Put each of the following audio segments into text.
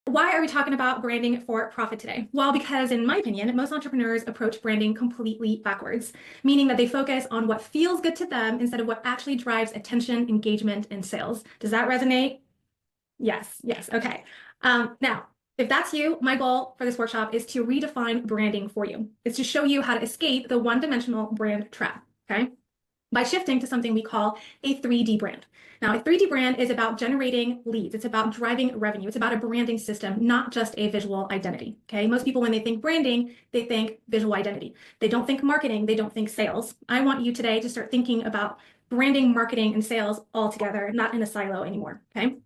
Why are we talking about branding for profit today? Well, because in my opinion, most entrepreneurs approach branding completely backwards, meaning that they focus on what feels good to them instead of what actually drives attention, engagement, and sales. Does that resonate? Yes, yes, okay. Now, if that's you, my goal for this workshop is to redefine branding for you. It's to show you how to escape the one-dimensional brand trap, okay? By shifting to something we call a 3D brand. Now, a 3D brand is about generating leads. It's about driving revenue. It's about a branding system, not just a visual identity, okay? Most people, when they think branding, they think visual identity. They don't think marketing. They don't think sales. I want you today to start thinking about branding, marketing, and sales all together, not in a silo anymore, okay?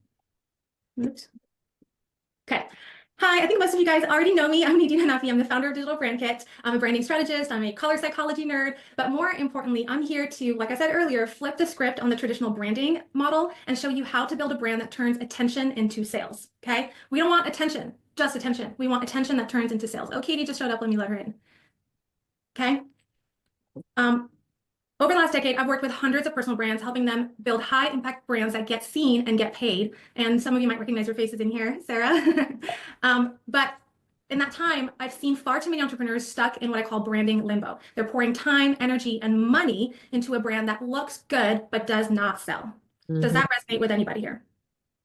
Oops. Okay. Hi, I think most of you guys already know me. I'm Nadine Hanafi. I'm the founder of Digital Brand Kit. I'm a branding strategist. I'm a color psychology nerd. But more importantly, I'm here to, like I said earlier, flip the script on the traditional branding model and show you how to build a brand that turns attention into sales. Okay? We don't want attention, just attention. We want attention that turns into sales. Oh, Katie just showed up. Let me let her in. Okay? Over the last decade, I've worked with hundreds of personal brands, helping them build high impact brands that get seen and get paid. And some of you might recognize your faces in here, Sarah. But in that time, I've seen far too many entrepreneurs stuck in what I call branding limbo. They're pouring time, energy, and money into a brand that looks good, but does not sell. Does that resonate with anybody here?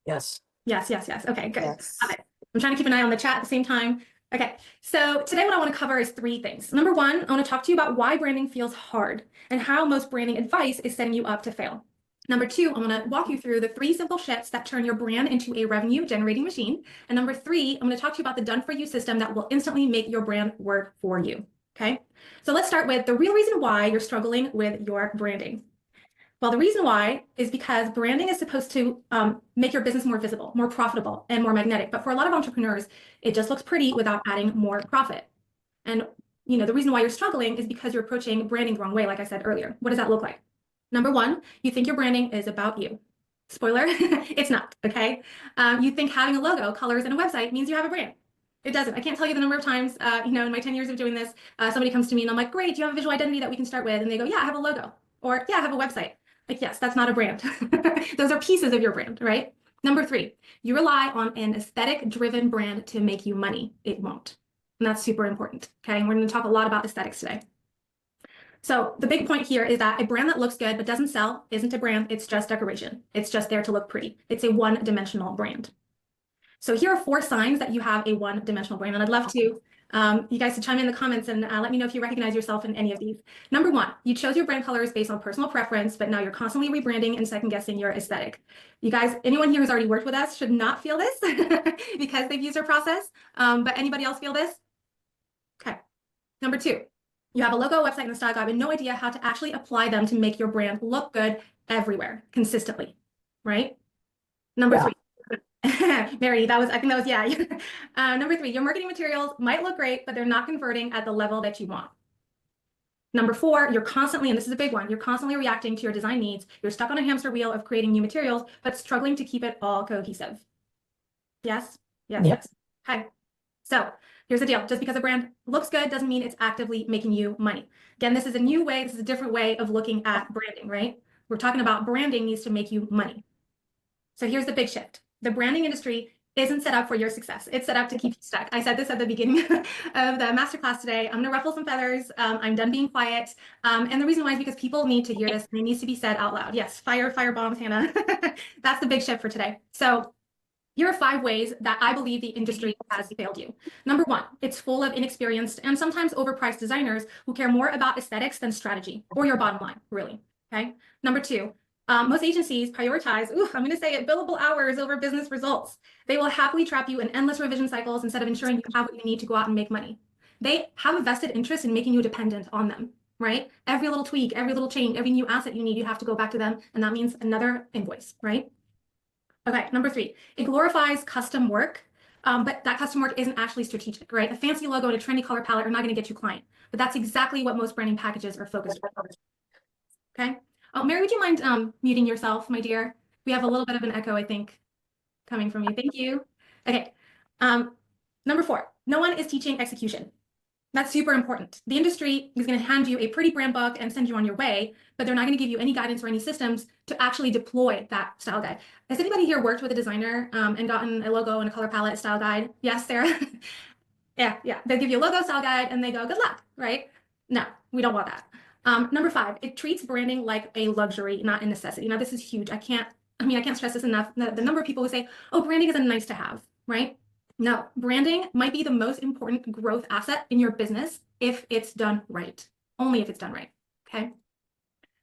Yes. Yes, yes, yes. Okay, good. Yes. I'm trying to keep an eye on the chat at the same time. Okay, so today what I want to cover is three things. Number one, I want to talk to you about why branding feels hard and how most branding advice is setting you up to fail. Number two, I'm going to walk you through the 3 simple shifts that turn your brand into a revenue generating machine. And number 3, I'm going to talk to you about the done for you system that will instantly make your brand work for you. Okay, so let's start with the real reason why you're struggling with your branding. Well, the reason why is because branding is supposed to make your business more visible, more profitable, and more magnetic. But for a lot of entrepreneurs, it just looks pretty without adding more profit. And the reason why you're struggling is because you're approaching branding the wrong way, like I said earlier. What does that look like? Number one, you think your branding is about you. Spoiler, it's not, okay? You think having a logo, colors, and a website means you have a brand. It doesn't. I can't tell you the number of times, in my 10 years of doing this, somebody comes to me and I'm like, great, do you have a visual identity that we can start with? And they go, yeah, I have a logo. Or yeah, I have a website. Like, yes, that's not a brand. Those are pieces of your brand, right? Number 3, you rely on an aesthetic-driven brand to make you money. It won't. And that's super important, okay? And we're going to talk a lot about aesthetics today. So the big point here is that a brand that looks good but doesn't sell isn't a brand. It's just decoration. It's just there to look pretty. It's a one-dimensional brand. So here are 4 signs that you have a one-dimensional brand. And I'd love to you guys to chime in the comments and let me know if you recognize yourself in any of these. Number 1, you chose your brand colors based on personal preference, but now you're constantly rebranding and second-guessing your aesthetic. You guys, anyone here who's already worked with us should not feel this because they've used our process. But anybody else feel this? Okay. Number 2, you have a logo, website, and a style guide, and no idea how to actually apply them to make your brand look good everywhere, consistently, right? Number 3. Mary, I think that was, yeah. Number 3, your marketing materials might look great, but they're not converting at the level that you want. Number 4, you're constantly, and this is a big one, you're constantly reacting to your design needs. You're stuck on a hamster wheel of creating new materials, but struggling to keep it all cohesive. Yes? Yes, Yep. yes. Okay. So here's the deal. Just because a brand looks good doesn't mean it's actively making you money. Again, this is a new way, this is a different way of looking at branding, right? We're talking about branding needs to make you money. So here's the big shift. The branding industry isn't set up for your success. It's set up to keep you stuck. I said this at the beginning of the masterclass today. I'm going to ruffle some feathers. I'm done being quiet. And the reason why is because people need to hear this and it needs to be said out loud. Yes, fire bombs, Hannah. That's the big shift for today. So here are 5 ways that I believe the industry has failed you. Number 1, it's full of inexperienced and sometimes overpriced designers who care more about aesthetics than strategy or your bottom line, really. Okay. Number 2, most agencies prioritize, I'm going to say it, billable hours over business results. They will happily trap you in endless revision cycles instead of ensuring you have what you need to go out and make money. They have a vested interest in making you dependent on them, right? Every little tweak, every little change, every new asset you need, you have to go back to them. And that means another invoice, right? Okay, number 3, it glorifies custom work, but that custom work isn't actually strategic, right? A fancy logo and a trendy color palette are not going to get you client, but that's exactly what most branding packages are focused on. Okay. Oh, Mary, would you mind muting yourself, my dear? We have a little bit of an echo, I think, coming from you. Thank you. Okay. Number 4, no one is teaching execution. That's super important. The industry is going to hand you a pretty brand book and send you on your way, but they're not going to give you any guidance or any systems to actually deploy that style guide. Has anybody here worked with a designer and gotten a logo and a color palette style guide? Yes, Sarah? Yeah. They give you a logo, style guide, and they go, good luck, right? No, we don't want that. Number 5, it treats branding like a luxury, not a necessity. Now, this is huge. I can't stress this enough. The number of people who say, oh, branding is a nice to have, right? No, branding might be the most important growth asset in your business if it's done right. Only if it's done right, okay?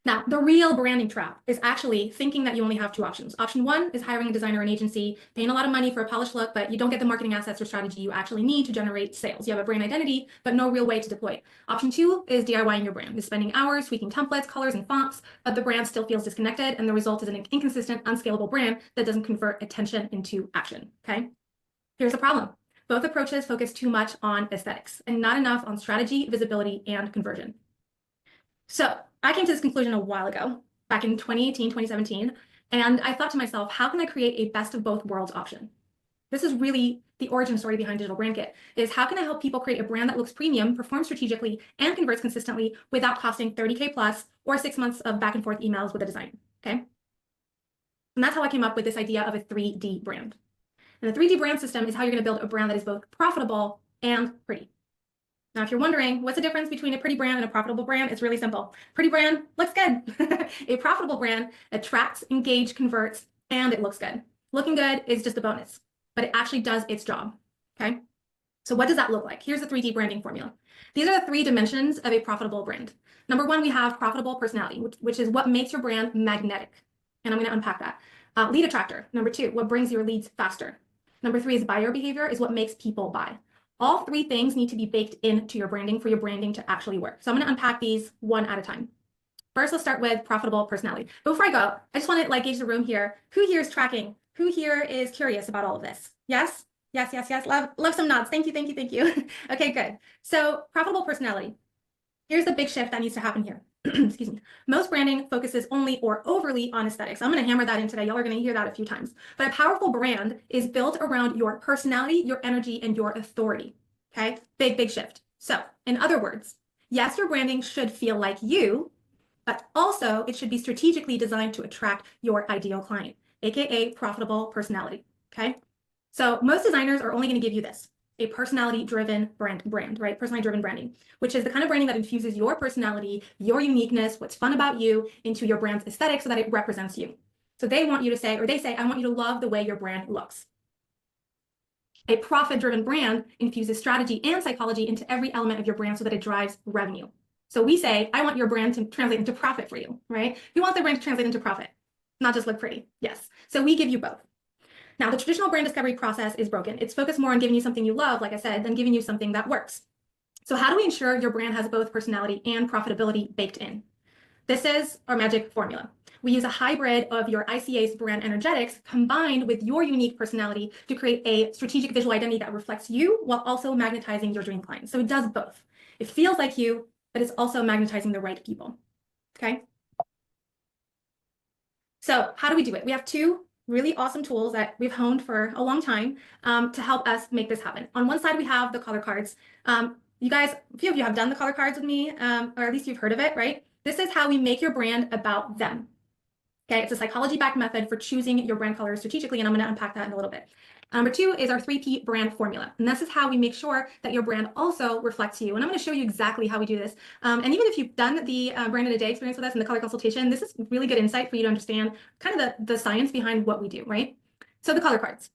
Now, the real branding trap is actually thinking that you only have 2 options. Option 1 is hiring a designer or an agency, paying a lot of money for a polished look, but you don't get the marketing assets or strategy you actually need to generate sales. You have a brand identity, but no real way to deploy it. Option 2 is DIYing your brand, is spending hours tweaking templates, colors, and fonts, but the brand still feels disconnected, and the result is an inconsistent, unscalable brand that doesn't convert attention into action, okay? Here's the problem. Both approaches focus too much on aesthetics and not enough on strategy, visibility, and conversion. So I came to this conclusion a while ago, back in 2018, 2017, and I thought to myself, how can I create a best of both worlds option? This is really the origin story behind Digital Brand Kit, is how can I help people create a brand that looks premium, performs strategically, and converts consistently without costing 30K plus or 6 months of back and forth emails with a designer, okay? And that's how I came up with this idea of a 3D brand. And the 3D brand system is how you're going to build a brand that is both profitable and pretty. Now, if you're wondering what's the difference between a pretty brand and a profitable brand, it's really simple. Pretty brand looks good. A profitable brand attracts, engages, converts, and it looks good. Looking good is just a bonus, but it actually does its job, okay? So what does that look like? Here's the 3D branding formula. These are the 3 dimensions of a profitable brand. Number 1, we have profitable personality, which is what makes your brand magnetic. And I'm going to unpack that. Lead attractor. Number 2, what brings your leads faster. Number 3 is buyer behavior, is what makes people buy. All 3 things need to be baked into your branding for your branding to actually work. So I'm going to unpack these one at a time. First, let's start with profitable personality. But before I go, I just want to gauge the room here. Who here is tracking? Who here is curious about all of this? Yes? Yes. Love some nods. Thank you. Okay, good. So profitable personality. Here's the big shift that needs to happen here. Excuse me. Most branding focuses only or overly on aesthetics. I'm going to hammer that in today. Y'all are going to hear that a few times. But a powerful brand is built around your personality, your energy, and your authority. Okay? Big shift. So, in other words, yes, your branding should feel like you, but also it should be strategically designed to attract your ideal client, aka profitable personality. Okay? So most designers are only going to give you this, a personality-driven brand, right? Personality-driven branding, which is the kind of branding that infuses your personality, your uniqueness, what's fun about you into your brand's aesthetic so that it represents you. So they want you to say, or they say, I want you to love the way your brand looks. A profit-driven brand infuses strategy and psychology into every element of your brand so that it drives revenue. So we say, I want your brand to translate into profit for you, right? You want the brand to translate into profit, not just look pretty. Yes. So we give you both. Now, the traditional brand discovery process is broken. It's focused more on giving you something you love, like I said, than giving you something that works. So how do we ensure your brand has both personality and profitability baked in? This is our magic formula. We use a hybrid of your ICA's brand energetics combined with your unique personality to create a strategic visual identity that reflects you while also magnetizing your dream clients. So it does both. It feels like you, but it's also magnetizing the right people, okay? So how do we do it? We have 2 really awesome tools that we've honed for a long time to help us make this happen. On one side, we have the color cards. You guys, a few of you have done the color cards with me, or at least you've heard of it, right? This is how we make your brand about them. Okay, it's a psychology-backed method for choosing your brand colors strategically, and I'm going to unpack that in a little bit. Number 2 is our 3P brand formula, and this is how we make sure that your brand also reflects you. And I'm going to show you exactly how we do this. And even if you've done the brand in a day experience with us in the color consultation, this is really good insight for you to understand kind of the science behind what we do, right? So the color cards.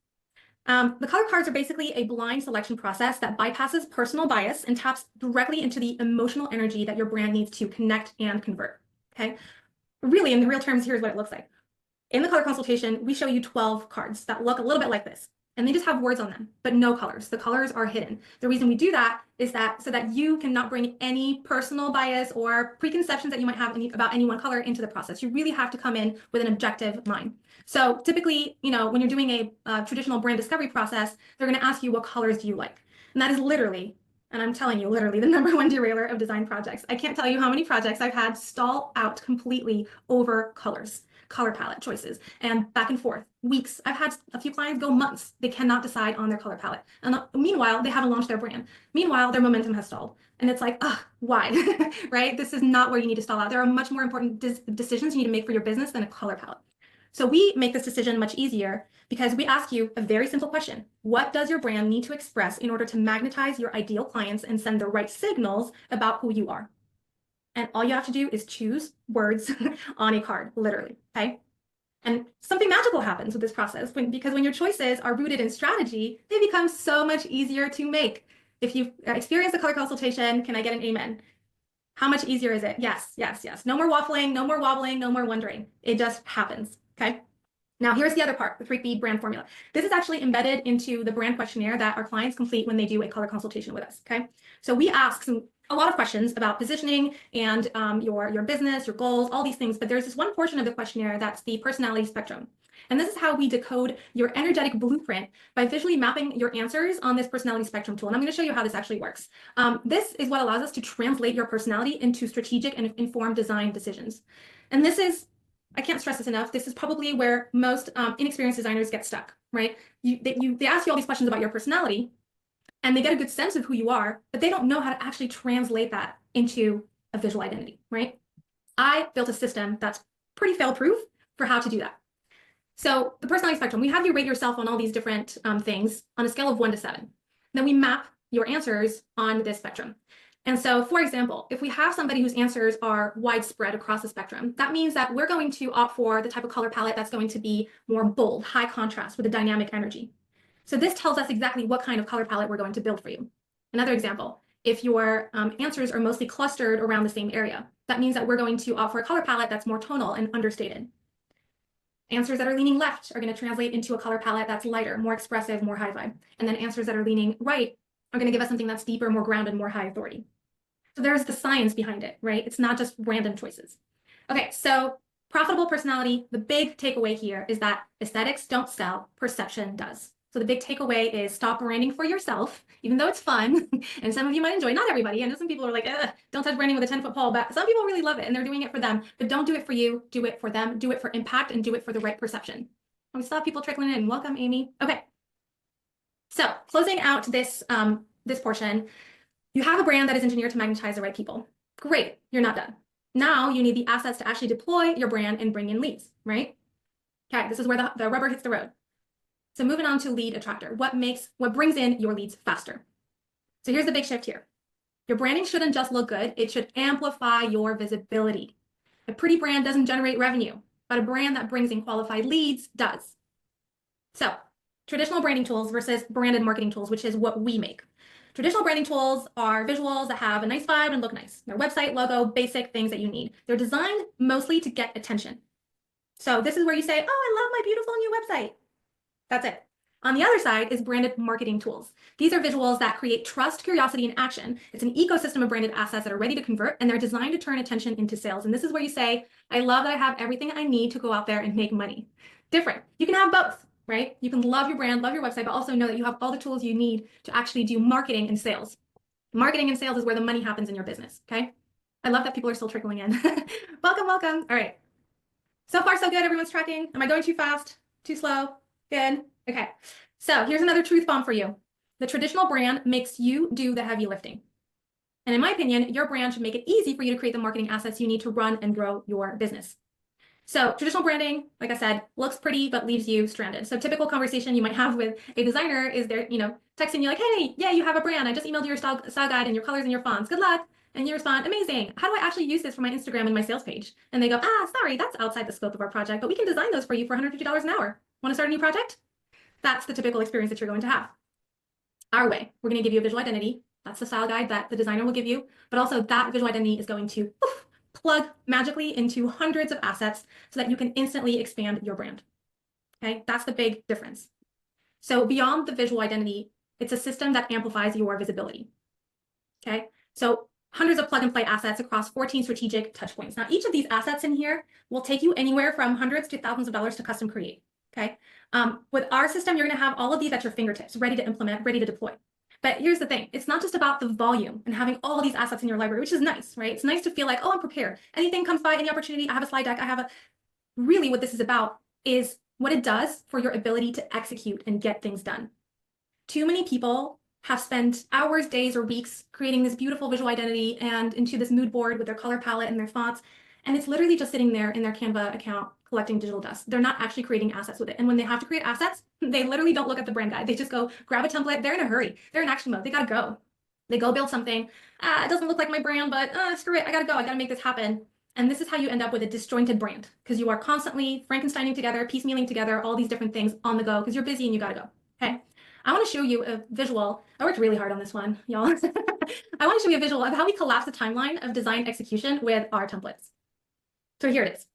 The color cards are basically a blind selection process that bypasses personal bias and taps directly into the emotional energy that your brand needs to connect and convert. Okay, really, in the real terms, here's what it looks like. In the color consultation, we show you 12 cards that look a little bit like this, and they just have words on them, but no colors. The colors are hidden. The reason we do that is that so that you cannot bring any personal bias or preconceptions that you might have about any one color into the process. You really have to come in with an objective mind. So typically, when you're doing a traditional brand discovery process, they're going to ask you, what colors do you like? And that is literally, and I'm telling you, literally the #1 derailer of design projects. I can't tell you how many projects I've had stall out completely over colors. color palette choices and back and forth, weeks. I've had a few clients go months. They cannot decide on their color palette. And meanwhile, they haven't launched their brand. Meanwhile, their momentum has stalled. And it's like, why? Right? This is not where you need to stall out. There are much more important decisions you need to make for your business than a color palette. So we make this decision much easier because we ask you a very simple question. What does your brand need to express in order to magnetize your ideal clients and send the right signals about who you are? And all you have to do is choose words on a card, literally, okay? And something magical happens with this process because when your choices are rooted in strategy, they become so much easier to make. If you've experienced a color consultation, can I get an amen? How much easier is it? Yes, yes, yes. No more waffling, no more wobbling, no more wondering. It just happens, okay? Now, here's the other part, the 3P brand formula. This is actually embedded into the brand questionnaire that our clients complete when they do a color consultation with us, okay? So we ask a lot of questions about positioning and your business, your goals, all these things, but there's this one portion of the questionnaire that's the personality spectrum. And this is how we decode your energetic blueprint by visually mapping your answers on this personality spectrum tool. And I'm going to show you how this actually works. This is what allows us to translate your personality into strategic and informed design decisions. And this is, I can't stress this enough, this is probably where most inexperienced designers get stuck, right? They ask you all these questions about your personality, and they get a good sense of who you are, but they don't know how to actually translate that into a visual identity, right? I built a system that's pretty fail-proof for how to do that. So the personality spectrum, we have you rate yourself on all these different things on a scale of 1 to 7. Then we map your answers on this spectrum. And so, for example, if we have somebody whose answers are widespread across the spectrum, that means that we're going to opt for the type of color palette that's going to be more bold, high contrast with a dynamic energy. So this tells us exactly what kind of color palette we're going to build for you. Another example, if your answers are mostly clustered around the same area, that means that we're going to opt for a color palette that's more tonal and understated. Answers that are leaning left are going to translate into a color palette that's lighter, more expressive, more high vibe. And then answers that are leaning right are going to give us something that's deeper, more grounded, more high authority. So there's the science behind it, right? It's not just random choices. Okay, so profitable personality, the big takeaway here is that aesthetics don't sell, perception does. So the big takeaway is stop branding for yourself, even though it's fun, and some of you might enjoy, not everybody. I know some people are like, don't touch branding with a 10-foot pole, but some people really love it and they're doing it for them, but don't do it for you, do it for them, do it for impact, and do it for the right perception. And we still have people trickling in. Welcome, Amy. Okay. So closing out this, this portion, you have a brand that is engineered to magnetize the right people. Great, you're not done. Now you need the assets to actually deploy your brand and bring in leads, right? Okay, this is where the rubber hits the road. So moving on to lead attractor, what brings in your leads faster? So here's the big shift here. Your branding shouldn't just look good, it should amplify your visibility. A pretty brand doesn't generate revenue, but a brand that brings in qualified leads does. So traditional branding tools versus branded marketing tools, which is what we make. Traditional branding tools are visuals that have a nice vibe and look nice. Their website, logo, basic things that you need. They're designed mostly to get attention. So this is where you say, oh, I love my beautiful new website. That's it. On the other side is branded marketing tools. These are visuals that create trust, curiosity, and action. It's an ecosystem of branded assets that are ready to convert, and they're designed to turn attention into sales. And this is where you say, I love that I have everything I need to go out there and make money. Different. You can have both, right? You can love your brand, love your website, but also know that you have all the tools you need to actually do marketing and sales. Marketing and sales is where the money happens in your business, okay? I love that people are still trickling in. Welcome, welcome. All right. So far, so good. Everyone's tracking. Am I going too fast? Too slow? Good. Okay. So here's another truth bomb for you. The traditional brand makes you do the heavy lifting. And in my opinion, your brand should make it easy for you to create the marketing assets you need to run and grow your business. So traditional branding, like I said, looks pretty, but leaves you stranded. So typical conversation you might have with a designer is they're, texting you like, hey, yeah, you have a brand. I just emailed you your style guide and your colors and your fonts. Good luck. And you respond, amazing. How do I actually use this for my Instagram and my sales page? And they go, sorry, that's outside the scope of our project, but we can design those for you for $150 an hour. Want to start a new project? That's the typical experience that you're going to have. Our way, we're going to give you a visual identity. That's the style guide that the designer will give you. But also that visual identity is going to plug magically into hundreds of assets so that you can instantly expand your brand. Okay, that's the big difference. So beyond the visual identity, it's a system that amplifies your visibility. Okay, so hundreds of plug and play assets across 14 strategic touch points. Now, each of these assets in here will take you anywhere from hundreds to thousands of dollars to custom create. Okay, with our system, you're going to have all of these at your fingertips, ready to implement, ready to deploy. But here's the thing, it's not just about the volume and having all these assets in your library, which is nice, right? It's nice to feel like, oh, I'm prepared. Anything comes by, any opportunity, I have a slide deck, really what this is about is what it does for your ability to execute and get things done. Too many people have spent hours, days, or weeks creating this beautiful visual identity and into this mood board with their color palette and their fonts. And it's literally just sitting there in their Canva account collecting digital dust. They're not actually creating assets with it. And when they have to create assets, they literally don't look at the brand guide. They just go grab a template. They're in a hurry. They're in action mode. They gotta go. They go build something. It doesn't look like my brand, but screw it. I gotta go. I gotta make this happen. And this is how you end up with a disjointed brand, because you are constantly Frankensteining together, piecemealing together, all these different things on the go because you're busy and you gotta go. Okay. I want to show you a visual. I worked really hard on this one, y'all. I want to show you a visual of how we collapse the timeline of design execution with our templates. So here it is.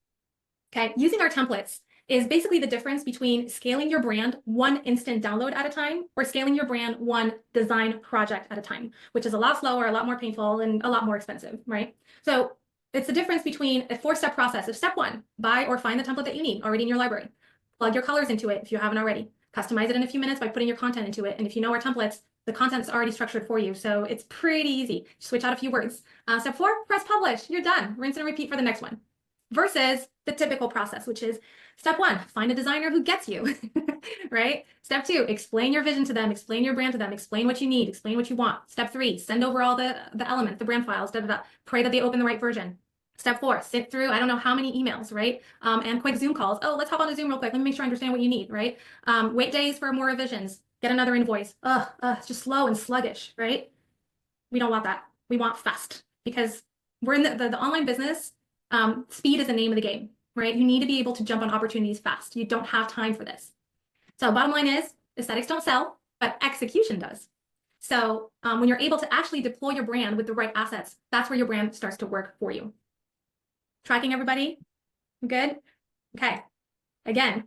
Okay, using our templates is basically the difference between scaling your brand one instant download at a time or scaling your brand one design project at a time, which is a lot slower, a lot more painful, and a lot more expensive, right? So it's the difference between a 4-step process of step 1, buy or find the template that you need already in your library. Plug your colors into it if you haven't already. Customize it in a few minutes by putting your content into it. And if you know our templates, the content's already structured for you. So it's pretty easy. Switch out a few words. Step 4, press publish. You're done. Rinse and repeat for the next one. Versus the typical process, which is step 1, find a designer who gets you, right? Step 2, explain your vision to them, explain your brand to them, explain what you need, explain what you want. Step 3, send over all the elements, the brand files, pray that they open the right version. Step 4, sit through, I don't know how many emails, right? And quick Zoom calls. Oh, let's hop on a Zoom real quick. Let me make sure I understand what you need, right? Wait days for more revisions. Get another invoice. It's just slow and sluggish, right? We don't want that. We want fast, because we're in the online business. Speed is the name of the game, right? You need to be able to jump on opportunities fast. You don't have time for this. So bottom line is, aesthetics don't sell, but execution does. So when you're able to actually deploy your brand with the right assets, that's where your brand starts to work for you. Tracking, everybody? Good? Okay. Again,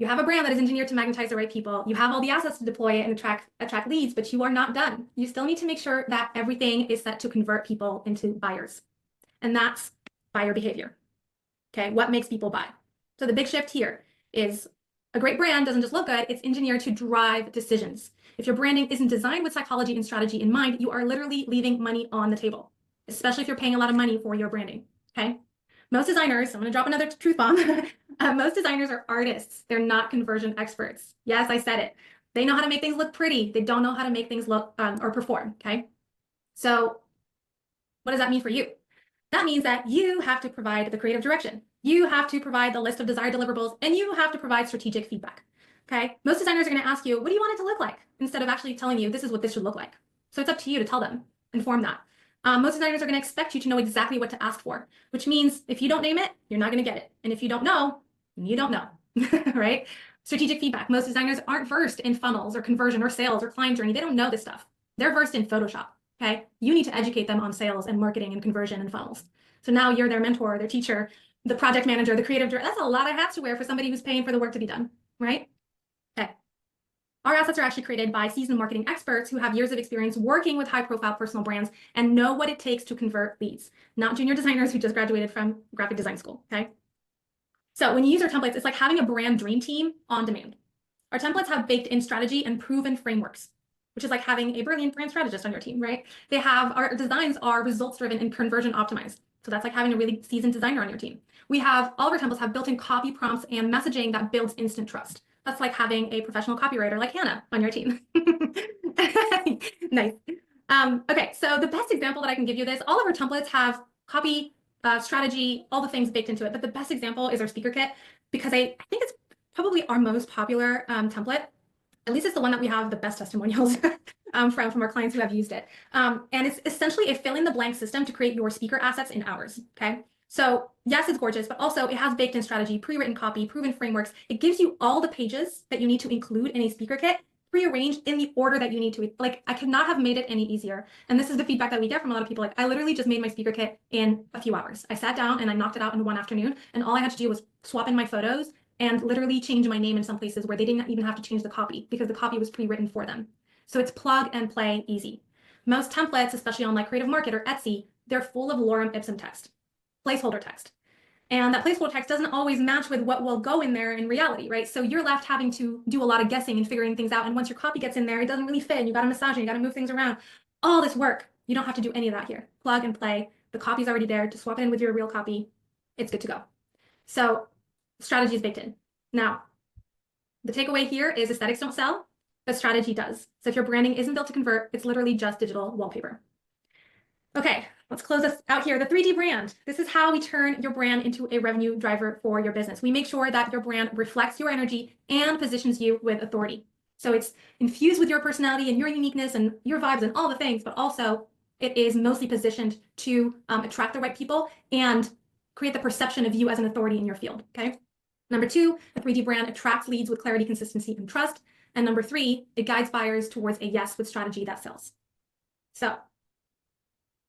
you have a brand that is engineered to magnetize the right people. You have all the assets to deploy it and attract leads, but you are not done. You still need to make sure that everything is set to convert people into buyers. And that's buyer behavior. Okay, what makes people buy? So the big shift here is a great brand doesn't just look good, it's engineered to drive decisions. If your branding isn't designed with psychology and strategy in mind, you are literally leaving money on the table, especially if you're paying a lot of money for your branding, okay? Most designers, I'm gonna drop another truth bomb. Most designers are artists. They're not conversion experts. Yes, I said it. They know how to make things look pretty. They don't know how to make things look or perform, okay? So what does that mean for you? That means that you have to provide the creative direction. You have to provide the list of desired deliverables, and you have to provide strategic feedback, okay? Most designers are gonna ask you, what do you want it to look like? Instead of actually telling you, this is what this should look like. So it's up to you to tell them, inform that. Most designers are gonna expect you to know exactly what to ask for, which means if you don't name it, you're not gonna get it. And if you don't know, you don't know, right? Strategic feedback. Most designers aren't versed in funnels or conversion or sales or client journey. They don't know this stuff. They're versed in Photoshop, okay? You need to educate them on sales and marketing and conversion and funnels. So now you're their mentor, their teacher, the project manager, the creative director. That's a lot of hats to wear for somebody who's paying for the work to be done, right? Okay. Our assets are actually created by seasoned marketing experts who have years of experience working with high-profile personal brands and know what it takes to convert leads, not junior designers who just graduated from graphic design school, okay? So when you use our templates, it's like having a brand dream team on demand. Our templates have baked-in strategy and proven frameworks, which is like having a brilliant brand strategist on your team, right? Our designs are results-driven and conversion optimized. So that's like having a really seasoned designer on your team. All of our templates have built-in copy prompts and messaging that builds instant trust. That's like having a professional copywriter like Hannah on your team. Nice. Okay, so the best example that I can give you this, all of our templates have copy, strategy, all the things baked into it. But the best example is our speaker kit, because I think it's probably our most popular template. At least it's the one that we have the best testimonials from our clients who have used it. And it's essentially a fill-in-the-blank system to create your speaker assets in hours, okay? So yes, it's gorgeous, but also it has baked-in strategy, pre-written copy, proven frameworks. It gives you all the pages that you need to include in a speaker kit, prearranged in the order that you need to. Like, I could not have made it any easier. And this is the feedback that we get from a lot of people. Like, I literally just made my speaker kit in a few hours. I sat down and I knocked it out in one afternoon, and all I had to do was swap in my photos and literally change my name in some places where they didn't even have to change the copy because the copy was pre-written for them. So it's plug and play easy. Most templates, especially on like Creative Market or Etsy, they're full of lorem ipsum text, placeholder text. And that placeholder text doesn't always match with what will go in there in reality, right? So you're left having to do a lot of guessing and figuring things out. And once your copy gets in there, it doesn't really fit, and you got to massage it, you got to move things around. All this work, you don't have to do any of that here. Plug and play. The copy's already there. Just swap it in with your real copy. It's good to go. So Strategy is baked in. Now, the takeaway here is aesthetics don't sell, but strategy does. So if your branding isn't built to convert, it's literally just digital wallpaper. Okay, let's close this out here. The 3D brand. This is how we turn your brand into a revenue driver for your business. We make sure that your brand reflects your energy and positions you with authority. So it's infused with your personality and your uniqueness and your vibes and all the things, but also it is mostly positioned to attract the right people and create the perception of you as an authority in your field, okay? Number 2, the 3D brand attracts leads with clarity, consistency, and trust. And number 3, it guides buyers towards a yes with strategy that sells. So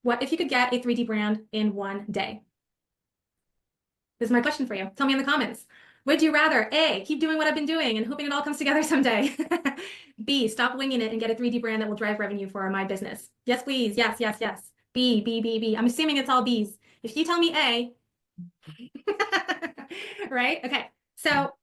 what if you could get a 3D brand in one day? This is my question for you. Tell me in the comments. Would you rather A, keep doing what I've been doing and hoping it all comes together someday? B, stop winging it and get a 3D brand that will drive revenue for my business? Yes, please. Yes, yes, yes. B, B, B, B. I'm assuming it's all B's. If you tell me A, right? Okay. So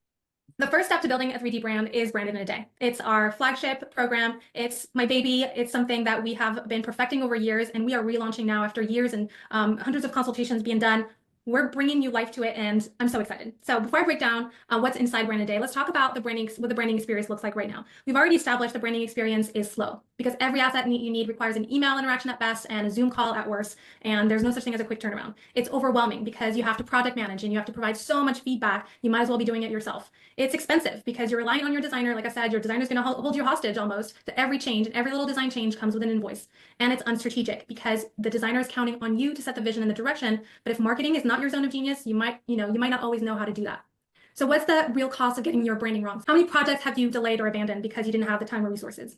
the first step to building a 3D brand is Branded in a Day. It's our flagship program. It's my baby. It's something that we have been perfecting over years, and we are relaunching now after years and hundreds of consultations being done. We're bringing new life to it, and I'm so excited. So before I break down what's inside Branded Day, let's talk about what the branding experience looks like right now. We've already established the branding experience is slow because every asset you need requires an email interaction at best and a Zoom call at worst, and there's no such thing as a quick turnaround. It's overwhelming because you have to project manage and you have to provide so much feedback. You might as well be doing it yourself. It's expensive because you're relying on your designer. Like I said, your designer is going to hold you hostage almost to every change, and every little design change comes with an invoice. And it's unstrategic because the designer is counting on you to set the vision and the direction. But if marketing is not your zone of genius, you might not always know how to do that. So what's the real cost of getting your branding wrong? How many projects have you delayed or abandoned because you didn't have the time or resources?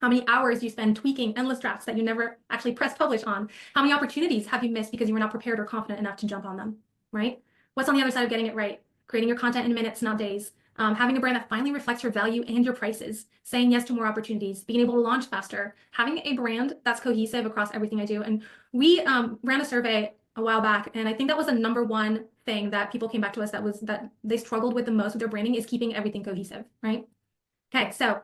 How many hours you spend tweaking endless drafts that you never actually press publish on? How many opportunities have you missed because you were not prepared or confident enough to jump on them, right? What's on the other side of getting it right? Creating your content in minutes, not days. Having a brand that finally reflects your value and your prices, saying yes to more opportunities, being able to launch faster, having a brand that's cohesive across everything I do. And we ran a survey a while back, and I think that was the number one thing that people came back to us that they struggled with the most with their branding is keeping everything cohesive, right? Okay, so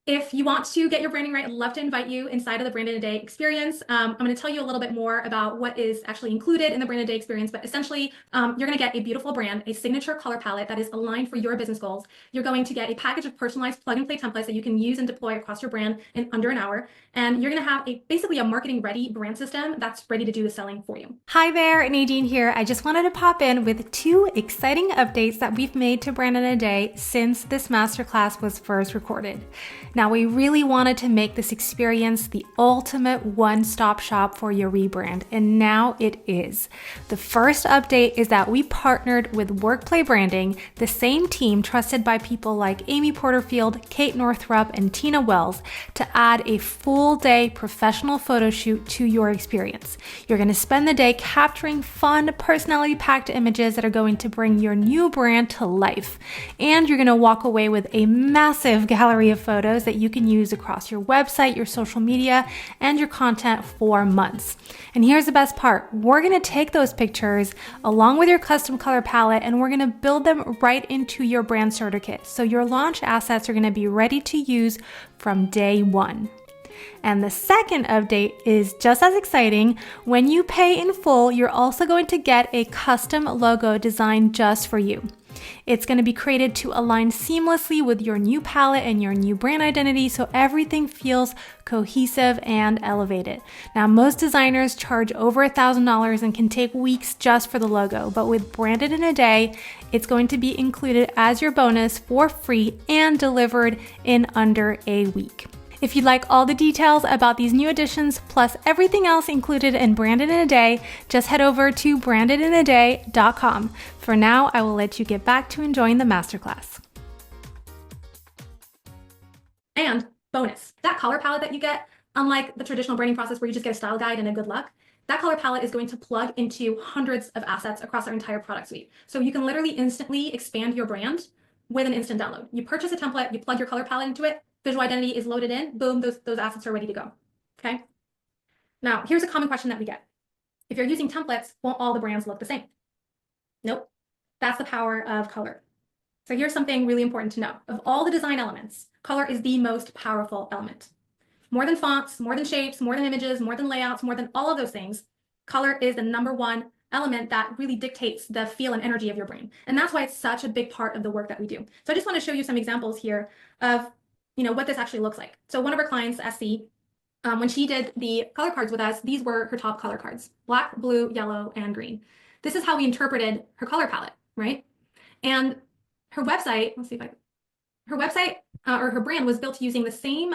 if you want to get your branding right, I'd love to invite you inside of the Branded in a Day experience. I'm going to tell you a little bit more about what is actually included in the Branded in a Day experience, but essentially you're going to get a beautiful brand, a signature color palette that is aligned for your business goals. You're going to get a package of personalized plug and play templates that you can use and deploy across your brand in under an hour. And you're going to have basically a marketing ready brand system that's ready to do the selling for you. Hi there, Nadine here. I just wanted to pop in with 2 exciting updates that we've made to Branded in a Day since this masterclass was first recorded. Now, we really wanted to make this experience the ultimate one-stop shop for your rebrand, and now it is. The first update is that we partnered with Workplay Branding, the same team trusted by people like Amy Porterfield, Kate Northrup, and Tina Wells, to add a full-day professional photo shoot to your experience. You're going to spend the day capturing fun, personality-packed images that are going to bring your new brand to life, and you're going to walk away with a massive gallery of photos that you can use across your website, your social media, and your content for months. And here's the best part. We're going to take those pictures along with your custom color palette, and we're going to build them right into your brand starter kit. So your launch assets are going to be ready to use from day one. And the second update is just as exciting. When you pay in full, you're also going to get a custom logo designed just for you. It's going to be created to align seamlessly with your new palette and your new brand identity, so everything feels cohesive and elevated. Now, most designers charge over $1,000 and can take weeks just for the logo, but with Branded in a Day, it's going to be included as your bonus for free and delivered in under a week. If you'd like all the details about these new additions, plus everything else included in Branded in a Day, just head over to brandedinaday.com. For now, I will let you get back to enjoying the masterclass. And bonus, that color palette that you get, unlike the traditional branding process where you just get a style guide and a good luck, that color palette is going to plug into hundreds of assets across our entire product suite. So you can literally instantly expand your brand with an instant download. You purchase a template, you plug your color palette into it, visual identity is loaded in, boom, those assets are ready to go, okay? Now, here's a common question that we get. If you're using templates, won't all the brands look the same? Nope, that's the power of color. So here's something really important to know. Of all the design elements, color is the most powerful element. More than fonts, more than shapes, more than images, more than layouts, more than all of those things, color is the number one element that really dictates the feel and energy of your brand. And that's why it's such a big part of the work that we do. So I just want to show you some examples here of, what this actually looks like. So one of our clients, SC, when she did the color cards with us, these were her top color cards: black, blue, yellow, and green. This is how we interpreted her color palette, right? And her website, her website or her brand was built using the same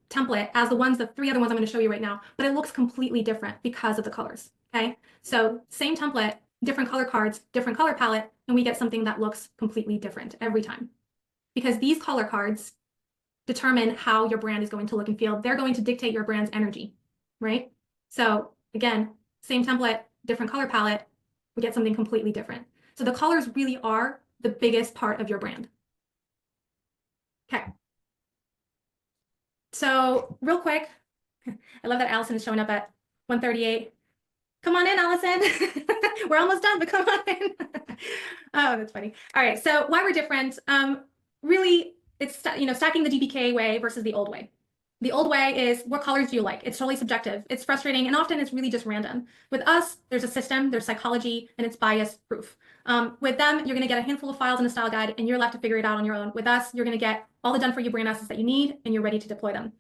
template as the 3 other ones I'm going to show you right now, but it looks completely different because of the colors, okay? So same template, different color cards, different color palette, and we get something that looks completely different every time. Because these color cards determine how your brand is going to look and feel. They're going to dictate your brand's energy, right? So again, same template, different color palette, we get something completely different. So the colors really are the biggest part of your brand. Okay. So real quick, I love that Allison is showing up at 1:38. Come on in, Allison. We're almost done, but come on in. Oh, that's funny. All right, so why we're different. Really, it's stacking the DBK way versus the old way. The old way is, what colors do you like? It's totally subjective. It's frustrating, and often it's really just random. With us, there's a system, there's psychology, and it's bias proof. With them, you're going to get a handful of files and a style guide, and you're left to figure it out on your own. With us, you're going to get all the done-for-you brand assets that you need, and you're ready to deploy them.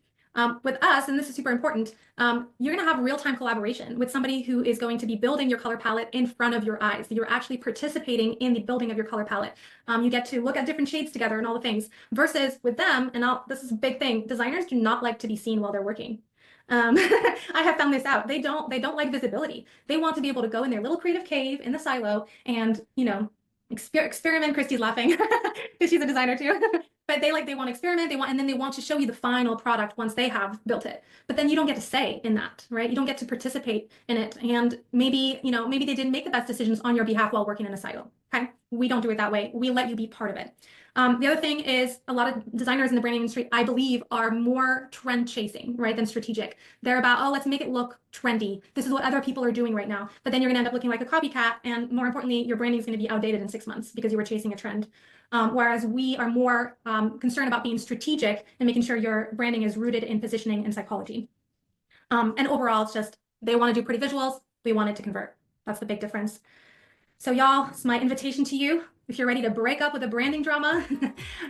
With us, and this is super important, you're going to have real-time collaboration with somebody who is going to be building your color palette in front of your eyes. You're actually participating in the building of your color palette. You get to look at different shades together and all the things. Versus with them, and this is a big thing, designers do not like to be seen while they're working. I have found this out. They don't like visibility. They want to be able to go in their little creative cave in the silo and, experiment. Christy's laughing because she's a designer too. But they want to experiment, and then they want to show you the final product once they have built it. But then you don't get to say in that, right? You don't get to participate in it. And maybe they didn't make the best decisions on your behalf while working in a silo. Okay. We don't do it that way. We let you be part of it. The other thing is, a lot of designers in the branding industry, I believe, are more trend chasing, right, than strategic. They're about, oh, let's make it look trendy. This is what other people are doing right now. But then you're going to end up looking like a copycat. And more importantly, your branding is going to be outdated in 6 months because you were chasing a trend. Whereas we are more concerned about being strategic and making sure your branding is rooted in positioning and psychology. And overall, it's just, they want to do pretty visuals. We want it to convert. That's the big difference. So y'all, it's my invitation to you. If you're ready to break up with the branding drama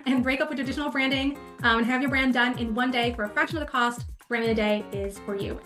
and break up with traditional branding and have your brand done in one day for a fraction of the cost, Brand in a Day is for you.